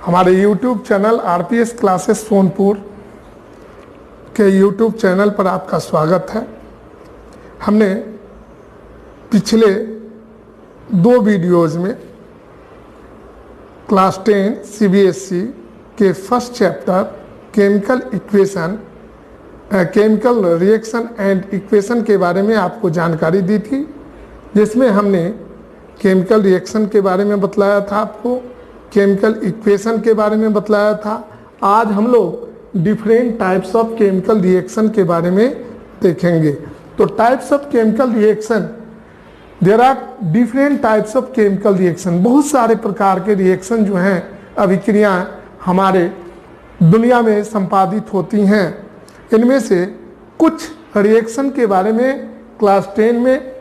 हमारे YouTube channel RPS classes Sonpur के YouTube channel पर आपका स्वागत है। हमने पिछले 2 वीडियोज़ में क्लास 10 CBSE के first chapter chemical reaction and equation के बारे में आपको जानकारी दी थी, जिसमें हमने केमिकल रिएक्शन के बारे में बतलाया था, आपको केमिकल इक्वेशन के बारे में बतलाया था। आज हम लोग different types of chemical reaction के बारे में देखेंगे। तो types of chemical reaction, there are different types of chemical reaction. बहुत सारे प्रकार के रिएक्शन जो हैं, अभिक्रियाएं हमारे दुनिया में संपादित होती हैं। इनमें से कुछ रिएक्शन के बारे में क्लास 10 में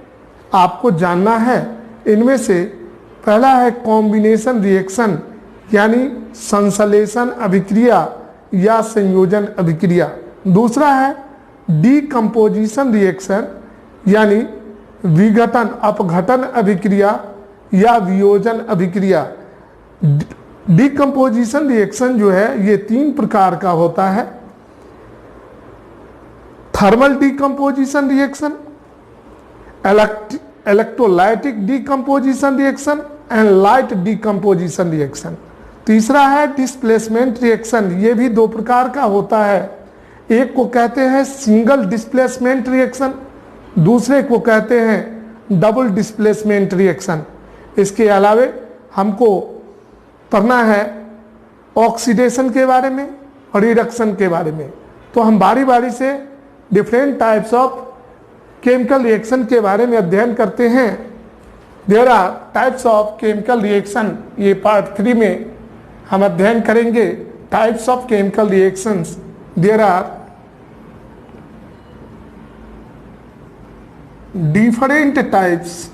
आपको जानना है। इनमें से पहला है कॉम्बिनेशन रिएक्शन, यानी संश्लेषण अभिक्रिया या संयोजन अभिक्रिया। दूसरा है डीकम्पोजिशन रिएक्शन, यानी विघटन अपघटन अभिक्रिया या वियोजन अभिक्रिया। डीकम्पोजिशन रिएक्शन जो है ये 3 प्रकार का होता है। Thermal decomposition reaction, electrolytic decomposition reaction and light decomposition reaction. तीसरा है डिस्प्लेसमेंट रिएक्शन, ये भी 2 प्रकार का होता है। एक को कहते हैं सिंगल डिस्प्लेसमेंट रिएक्शन, दूसरे को कहते हैं डबल डिस्प्लेसमेंट रिएक्शन। इसके अलावे हमको पढ़ना है ऑक्सीडेशन के बारे में और रिडक्शन के बारे में। तो हम बारी बारी से different types of chemical reaction के बारे में अध्ययन करते हैं। There are types of chemical reaction, ये पार्ट 3 में हम अध्ययन करेंगे। Types of chemical reactions, there are different types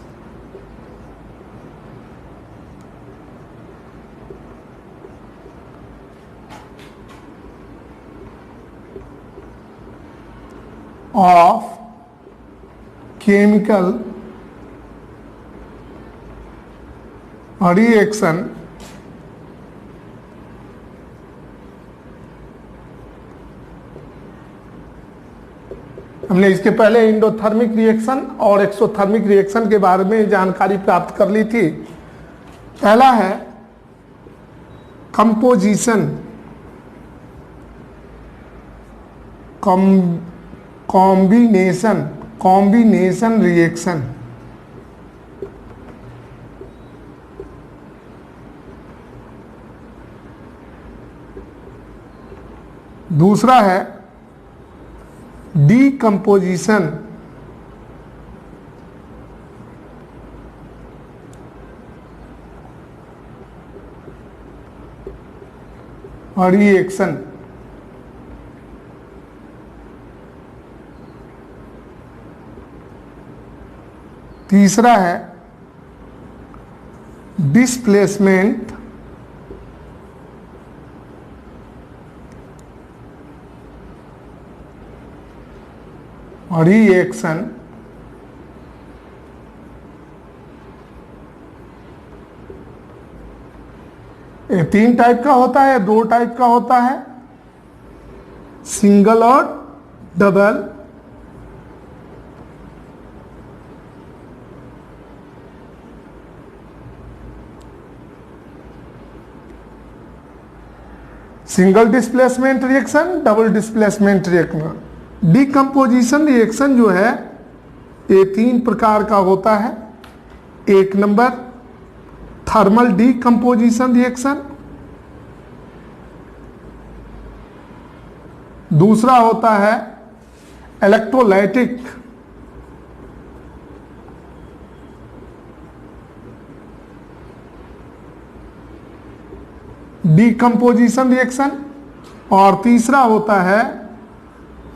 of chemical reaction हमने इसके पहले इंडोथर्मिक रिएक्शन और एक्सोथर्मिक रिएक्शन के बारे में जानकारी प्राप्त कर ली थी। पहला है कंपोजिशन कॉम्बिनेशन रिएक्शन। दूसरा है डीकम्पोजिशन रिएक्शन। तीसरा है डिस्प्लेसमेंट रिएक्शन। ये 3 टाइप का होता है, 2 टाइप का होता है, सिंगल और double. Single displacement reaction, double displacement reaction. Decomposition reaction जो है ये 3 प्रकार का होता है। 1 नंबर थर्मल डीकम्पोजिशन रिएक्शन, दूसरा होता है इलेक्ट्रोलाइटिक डीकम्पोजिशन रिएक्शन और तीसरा होता है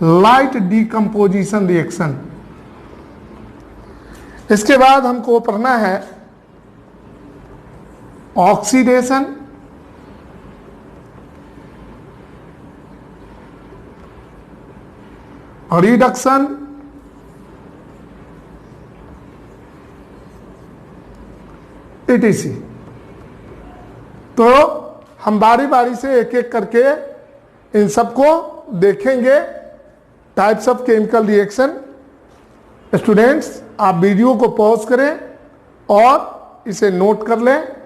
लाइट डीकम्पोजिशन रिएक्शन। इसके बाद हमको पढ़ना है ऑक्सीडेशन, रिडक्शन, etc। तो हम बारी बारी से एक एक करके इन सबको देखेंगे, types of chemical reaction. Students, आप वीडियो को पॉज करें और इसे नोट कर लें।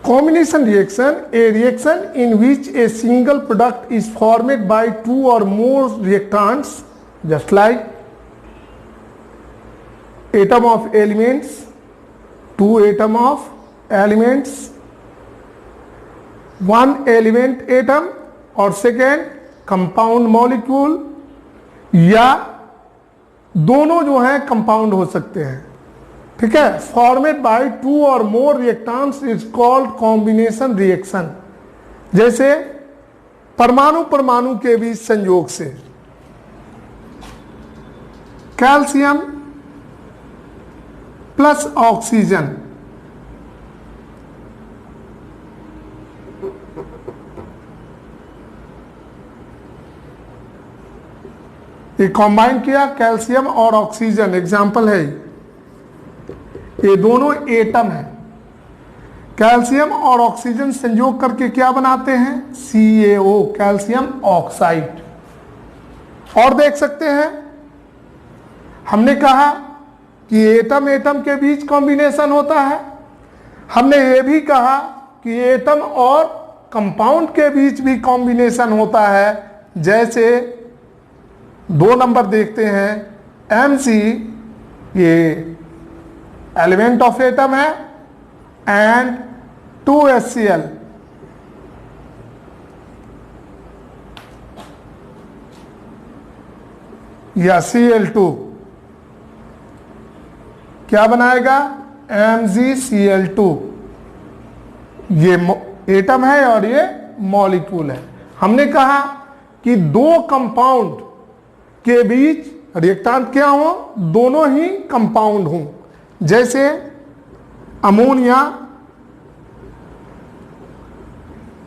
Combination reaction, a reaction in which a single product is formed by two or more reactants, just like atom of elements, two atom of elements, one element atom और second compound molecule, या दोनों जो हैं compound हो सकते हैं, ठीक है। Formed by two or more reactants is called combination reaction. जैसे परमाणु परमाणु के बीच संयोग से, कैल्शियम प्लस ऑक्सीजन, ये कंबाइन किया कैल्शियम और ऑक्सीजन, एग्जाम्पल है ये दोनों एटम है। कैल्शियम और ऑक्सीजन संयोग करके क्या बनाते हैं? CaO, calcium oxide. और देख सकते हैं, हमने कहा कि एटम एटम के बीच कॉम्बिनेशन होता है, हमने ये भी कहा कि एटम और कंपाउंड के बीच भी कॉम्बिनेशन होता है। जैसे 2 नंबर देखते हैं, Mc, ये एलिमेंट ऑफ एटम है, एंड 2HCl, या Cl2, क्या बनाएगा? MgCl2। ये एटम है और ये मॉलिक्यूल है। हमने कहा कि दो कंपाउंड के बीच रिएक्टेंट क्या हो? दोनों ही कंपाउंड हों। जैसे ammonia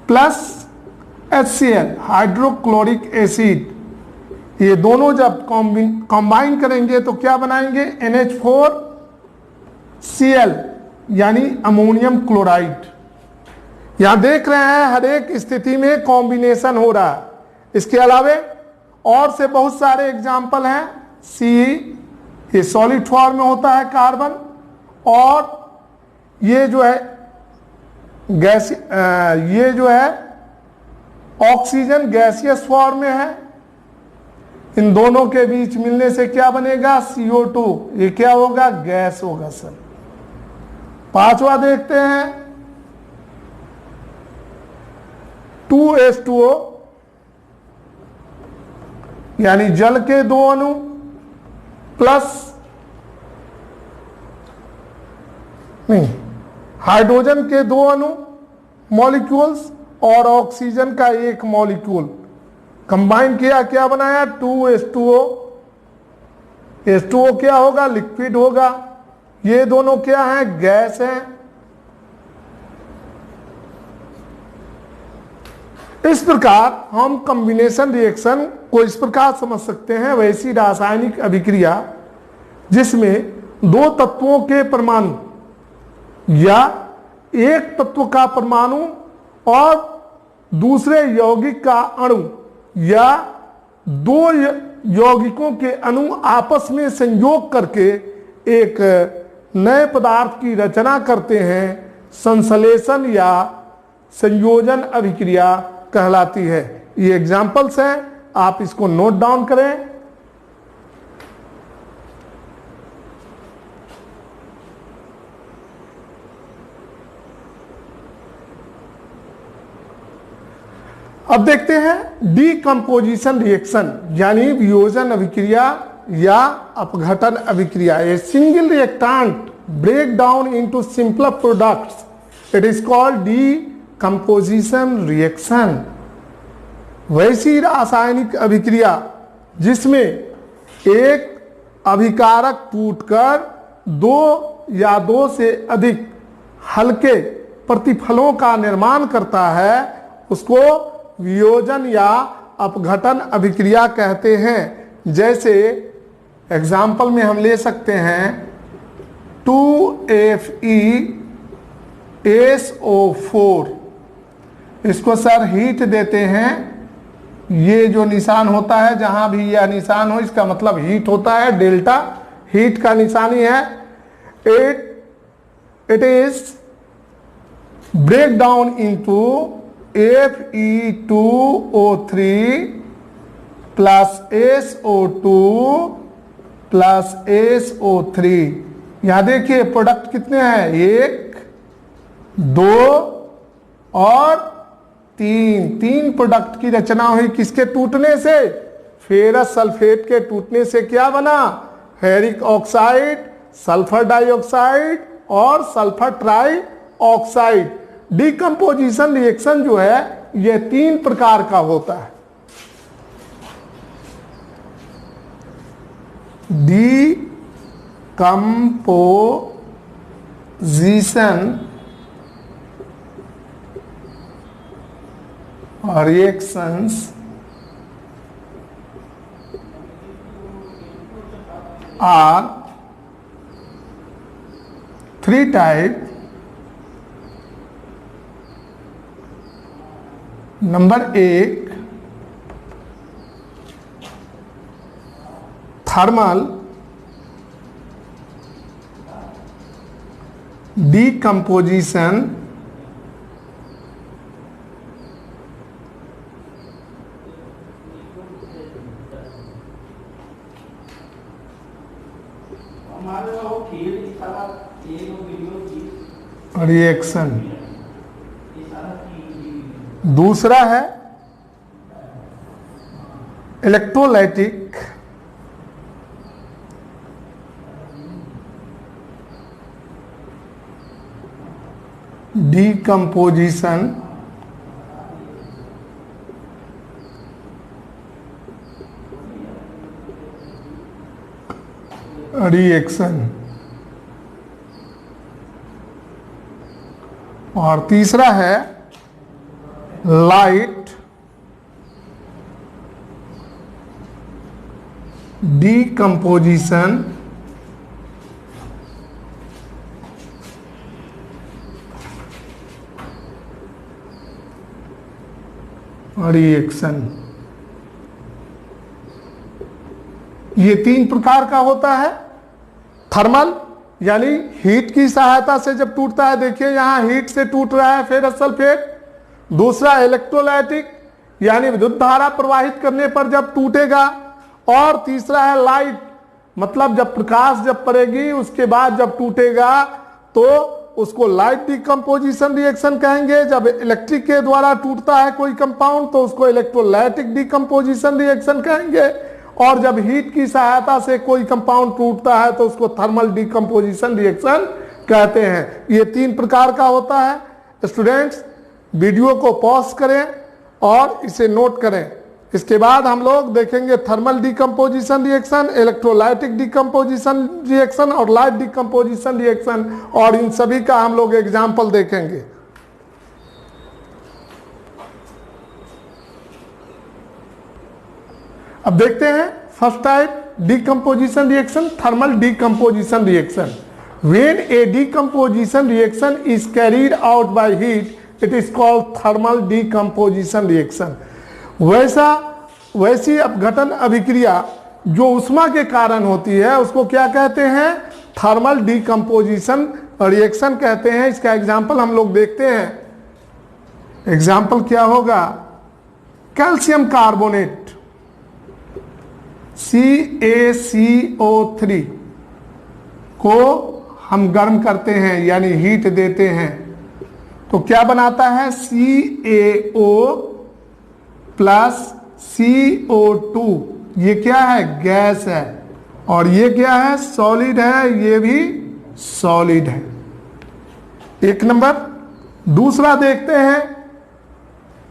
plus HCl, hydrochloric acid, ये दोनों जब कंबाइन करेंगे तो क्या बनाएंगे? NH4Cl, यानी अमोनियम क्लोराइड। यहां देख रहे हैं हर एक स्थिति में कॉम्बिनेशन हो रहा है। इसके अलावा और से बहुत सारे एग्जाम्पल हैं। ये सॉलिड फॉर्म में होता है कार्बन, और ये जो है गैस, ये जो है ऑक्सीजन गैसियस फॉर्म में है। इन दोनों के बीच मिलने से क्या बनेगा? CO2। ये क्या होगा? गैस होगा सर। 5वां देखते हैं, 2H2O, यानी जल के 2 अणु प्लस नहीं, हाइड्रोजन के 2 अणु मॉलिक्यूल्स और ऑक्सीजन का 1 मॉलिक्यूल कंबाइन किया, क्या बनाया? 2H2O। H2O क्या होगा? लिक्विड होगा। ये दोनों क्या है? गैस है। इस प्रकार हम कॉम्बिनेशन रिएक्शन को इस प्रकार समझ सकते हैं, वैसी रासायनिक अभिक्रिया जिसमें 2 तत्वों के परमाणु या एक तत्व का परमाणु और दूसरे यौगिक का अणु या 2 यौगिकों के अणु आपस में संयोग करके एक नए पदार्थ की रचना करते हैं। संश्लेषण या संयोजन अभिक्रिया कहलाती है। ये एग्जाम्पल्स हैं, आप इसको नोट डाउन करें। अब देखते हैं डीकंपोजिशन रिएक्शन, यानी वियोजन अभिक्रिया या अपघटन अभिक्रिया। A single reactant break down into simpler products, it is called decomposition reaction. वैसी रासायनिक अभिक्रिया जिसमें एक अभिकारक टूटकर 2 या 2 से अधिक हल्के प्रतिफलों का निर्माण करता है, उसको वियोजन या अपघटन अभिक्रिया कहते हैं। जैसे एग्जाम्पल में हम ले सकते हैं 2FeSO4, इसको सर हीट देते हैं। ये जो निशान होता है, जहां भी यह निशान हो, इसका मतलब हीट होता है, डेल्टा हीट का निशानी है। It is break down into Fe2O3 plus SO2 plus SO3। यहां देखिए प्रोडक्ट कितने हैं, 1 2 और 3 प्रोडक्ट की रचना हुई। किसके टूटने से? फेरस सल्फेट के टूटने से क्या बना? फेरिक ऑक्साइड, सल्फर डाइऑक्साइड और sulphur try oxide. Decomposition reaction जो है यह 3 प्रकार का होता है। Decomposition reactions are 3 types. Number 1 thermal decomposition, reaction. दूसरा है इलेक्ट्रोलाइटिक डिकम्पोजिशन, रिएक्शन। और तीसरा है लाइट डिकम्पोजिशन, रिएक्शन। ये 3 प्रकार का होता है। थर्मल यानी हीट की सहायता से जब टूटता है, देखिए यहां हीट से टूट रहा है फेरस सल्फेट। दूसरा इलेक्ट्रोलाइटिक यानी विद्युत धारा प्रवाहित करने पर जब टूटेगा। और तीसरा है लाइट, मतलब जब प्रकाश जब पड़ेगी उसके बाद जब टूटेगा तो उसको लाइट डिकम्पोजिशन रिएक्शन कहेंगे। जब इलेक्ट्रिक के द्वारा टूटता है कोई कंपाउंड तो उसको इलेक्ट्रोलाइटिक डिकम्पोजिशन रिएक्शन कहेंगे। और जब हीट की सहायता से कोई कंपाउंड टूटता है तो उसको थर्मल डिकम्पोजिशन रिएक्शन कहते हैं। ये 3 प्रकार का होता है। स्टूडेंट्स वीडियो को पॉज करें और इसे नोट करें। इसके बाद हम लोग देखेंगे thermal decomposition reaction, electrolytic decomposition reaction और लाइट डिकम्पोजिशन रिएक्शन, और इन सभी का हम लोग एग्जाम्पल देखेंगे। अब देखते हैं first type decomposition reaction, thermal decomposition reaction. When A decomposition reaction is carried out by heat it is called thermal decomposition reaction. वैसी अपघटन अभिक्रिया जो उष्मा के कारण होती है उसको क्या कहते हैं? थर्मल डिकम्पोजिशन रिएक्शन कहते हैं। इसका एग्जाम्पल हम लोग देखते हैं। एग्जाम्पल क्या होगा? कैल्शियम कार्बोनेट CaCO3 को हम गर्म करते हैं यानी हीट देते हैं तो क्या बनाता है? CaO plus CO2। ये क्या है? गैस है। और ये क्या है? सॉलिड है। ये भी सॉलिड है। एक नंबर। दूसरा देखते हैं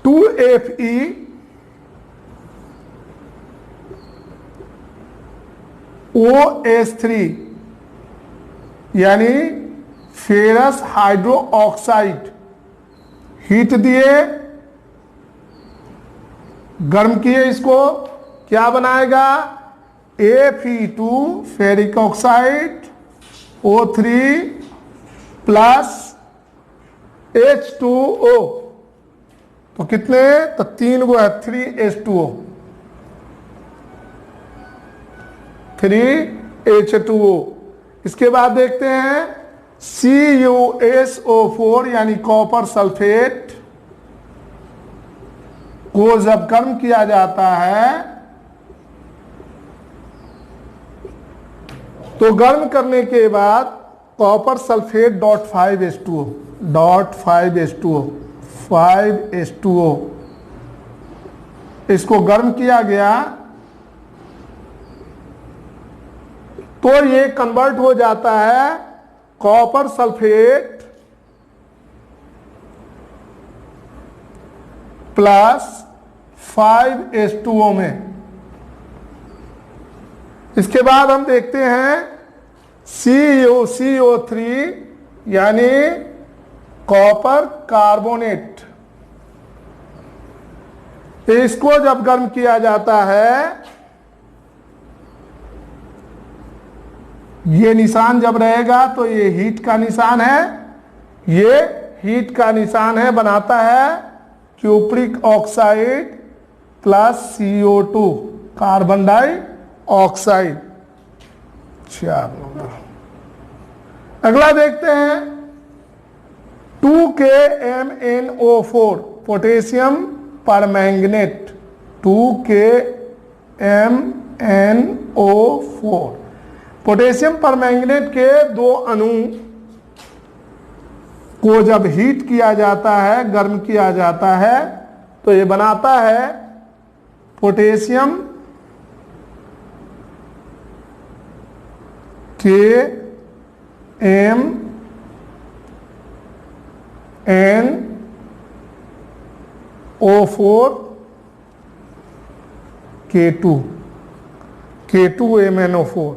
2FeOH3 यानी फेरस हाइड्रो ऑक्साइड। हीट दिए, गर्म किए, इसको क्या बनाएगा? Fe2 ferric oxide O3 plus H2O, तो कितने, तो 3 गो है 3H2O, 3H2O। इसके बाद देखते हैं CuSO4 यानी कॉपर सल्फेट को जब गर्म किया जाता है तो गर्म करने के बाद कॉपर सल्फेट .5H2O, 5H2O इसको गर्म किया गया तो ये कन्वर्ट हो जाता है कॉपर सल्फेट प्लस 5H2O में। इसके बाद हम देखते हैं CuCO3 यानी कॉपर कार्बोनेट, इसको जब गर्म किया जाता है, ये निशान जब रहेगा तो ये हीट का निशान है, ये हीट का निशान है, बनाता है cupric oxide plus CO2 carbon dioxide. 4 number. अगला देखते हैं 2KMnO4 potassium permanganate, 2KMnO4 potassium permanganate के 2 अणु को जब हीट किया जाता है, गर्म किया जाता है, तो ये बनाता है potassium KMnO4 K2MnO4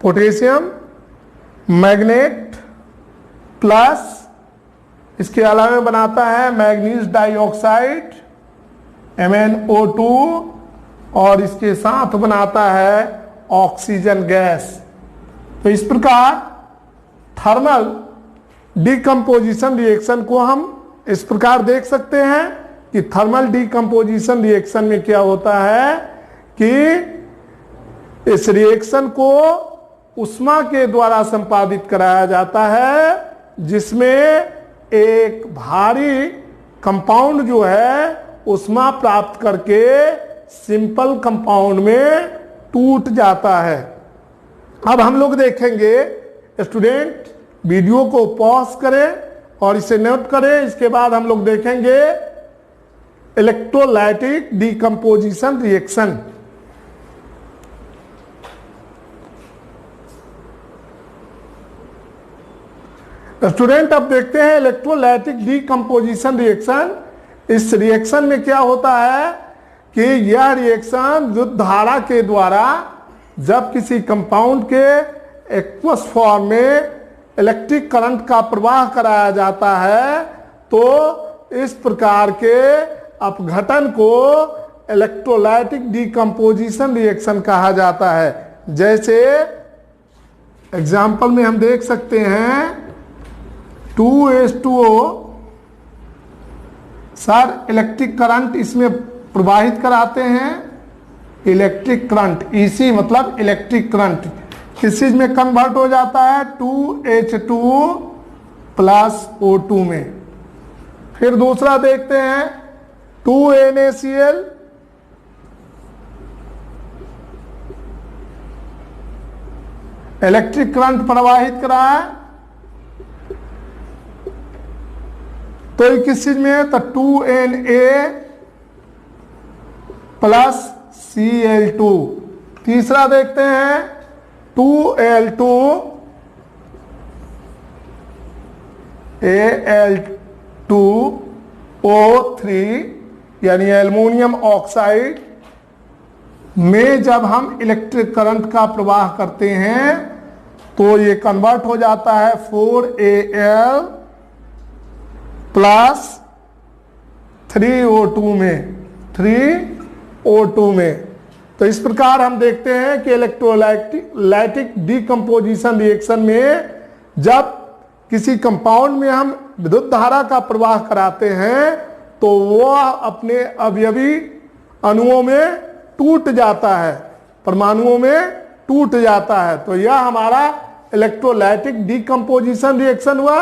potassium magnet plus इसके अलावा बनाता है मैग्नीज डाइऑक्साइड MnO2 और इसके साथ बनाता है ऑक्सीजन गैस। तो इस प्रकार थर्मल डिकम्पोजिशन रिएक्शन को हम इस प्रकार देख सकते हैं कि थर्मल डिकम्पोजिशन रिएक्शन में क्या होता है कि इस रिएक्शन को उष्मा के द्वारा संपादित कराया जाता है, जिसमें एक भारी कंपाउंड जो है उष्मा प्राप्त करके सिंपल कंपाउंड में टूट जाता है। अब हम लोग देखेंगे, स्टूडेंट वीडियो को पॉज करें और इसे नोट करें। इसके बाद हम लोग देखेंगे इलेक्ट्रोलाइटिक डिकम्पोजिशन रिएक्शन। स्टूडेंट अब देखते हैं इलेक्ट्रोलाइटिक डिकम्पोजिशन रिएक्शन। इस रिएक्शन में क्या होता है कि यह रिएक्शन विद्युत धारा के द्वारा जब किसी कंपाउंड के एक्वस फॉर्म में इलेक्ट्रिक करंट का प्रवाह कराया जाता है तो इस प्रकार के अपघटन को इलेक्ट्रोलाइटिक डिकम्पोजिशन रिएक्शन कहा जाता है। जैसे एग्जाम्पल में हम देख सकते हैं 2H2O, सर इलेक्ट्रिक करंट इसमें प्रवाहित कराते हैं, इलेक्ट्रिक करंट EC मतलब इलेक्ट्रिक करंट किस चीज में कन्वर्ट हो जाता है 2H2 प्लस O2 में। फिर दूसरा देखते हैं 2NaCl, इलेक्ट्रिक करंट प्रवाहित करा है तो ये किस चीज में है तो 2Na प्लस Cl2। तीसरा देखते हैं 2Al2 Al2O3 यानी एल्युमिनियम ऑक्साइड में जब हम इलेक्ट्रिक करंट का प्रवाह करते हैं तो ये कन्वर्ट हो जाता है 4Al प्लस 3O2 में तो इस प्रकार हम देखते हैं कि इलेक्ट्रोलाइटिक डीकंपोजिशन रिएक्शन में जब किसी कंपाउंड में हम विद्युत धारा का प्रवाह कराते हैं तो वह अपने अवयवी अणुओं में टूट जाता है, परमाणुओं में टूट जाता है। तो यह हमारा इलेक्ट्रोलाइटिक डीकंपोजिशन रिएक्शन हुआ।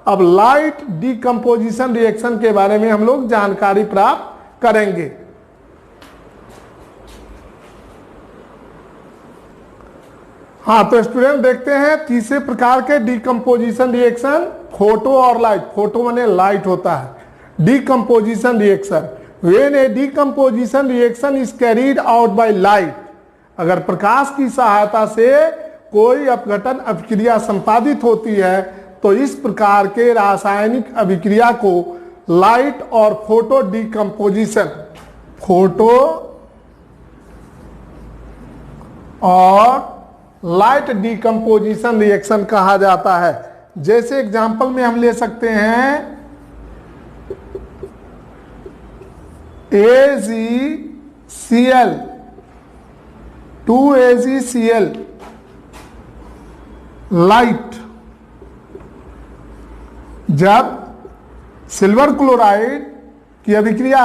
अब लाइट डीकंपोजिशन रिएक्शन के बारे में हम लोग जानकारी प्राप्त करेंगे। हाँ, तो स्टूडेंट देखते हैं तीसरे प्रकार के डीकंपोजिशन रिएक्शन, फोटो और लाइट। फोटो माने लाइट होता है। Decomposition reaction, when A decomposition reaction is carried out by light, अगर प्रकाश की सहायता से कोई अपघटन अभिक्रिया संपादित होती है तो इस प्रकार के रासायनिक अभिक्रिया को लाइट और फोटो डीकंपोजिशन, फोटो और लाइट डीकंपोजिशन रिएक्शन कहा जाता है। जैसे एग्जांपल में हम ले सकते हैं AgCl, 2AgCl, लाइट। जब सिल्वर क्लोराइड की अभिक्रिया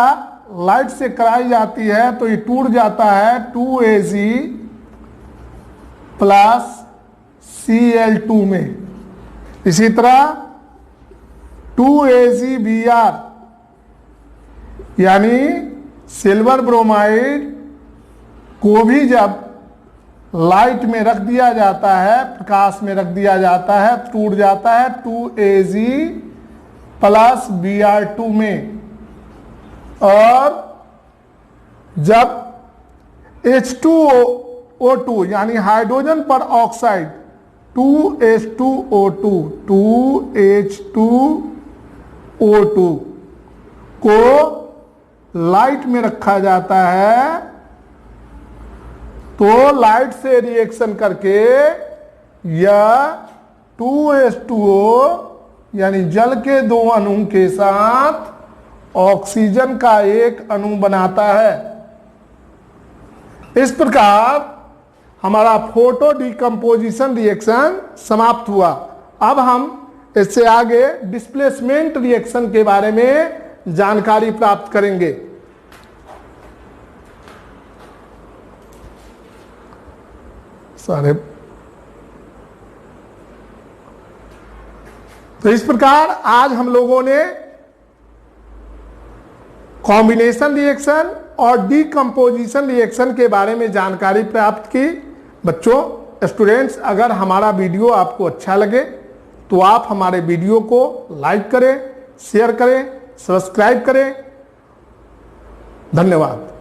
लाइट से कराई जाती है तो ये टूट जाता है 2Ag प्लस Cl2 में। इसी तरह 2AgBr यानी सिल्वर ब्रोमाइड को भी जब लाइट में रख दिया जाता है, प्रकाश में रख दिया जाता है, टूट जाता है 2Ag प्लस Br2 में। और जब H2O2 यानी हाइड्रोजन पर ऑक्साइड 2H2O2 को लाइट में रखा जाता है तो लाइट से रिएक्शन करके यह 2H2O यानी जल के दो अणु के साथ ऑक्सीजन का एक अणु बनाता है। इस प्रकार हमारा फोटो डीकंपोजिशन रिएक्शन समाप्त हुआ। अब हम इससे आगे डिस्प्लेसमेंट रिएक्शन के बारे में जानकारी प्राप्त करेंगे। सारे तो इस प्रकार आज हम लोगों ने कॉम्बिनेशन रिएक्शन और डीकंपोजिशन रिएक्शन के बारे में जानकारी प्राप्त की। बच्चों, स्टूडेंट्स, अगर हमारा वीडियो आपको अच्छा लगे तो आप हमारे वीडियो को लाइक करें, शेयर करें, सब्सक्राइब करें। धन्यवाद।